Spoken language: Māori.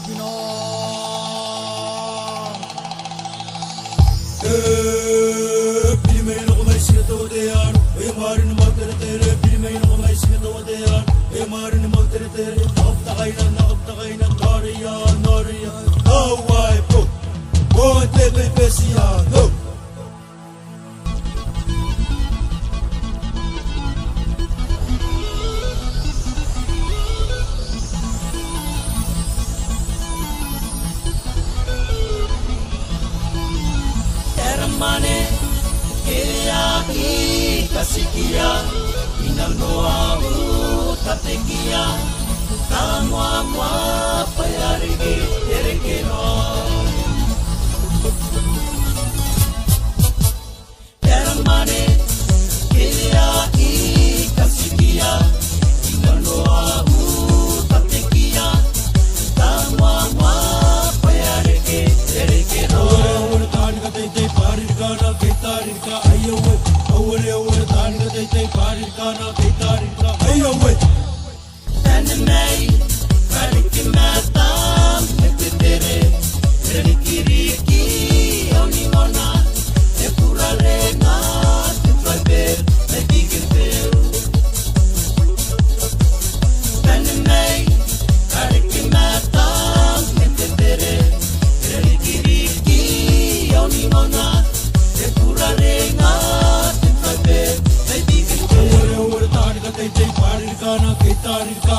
Pina. Primeiro comecei a todear, eu moro no Monteiro. Primeiro comecei a todear, eu moro no Monteiro. Optagainan, Noria, oh why po, Monte Pepesiano. Mane ea I kasikia inanoa tatekia tamwa mwa payarige erekeno mane ea I kasikia inanoa tatekia tamwa mwa payarige erekeno Tanamay, Karikimatam, Epitere, Rikiriki, Onimona, Epurarena, Tifaber, Edigil. Tanamay, Karikimatam, Epitere, Rikiriki, Onimona, Epurarena, Tifaber, Edigil. Tanika,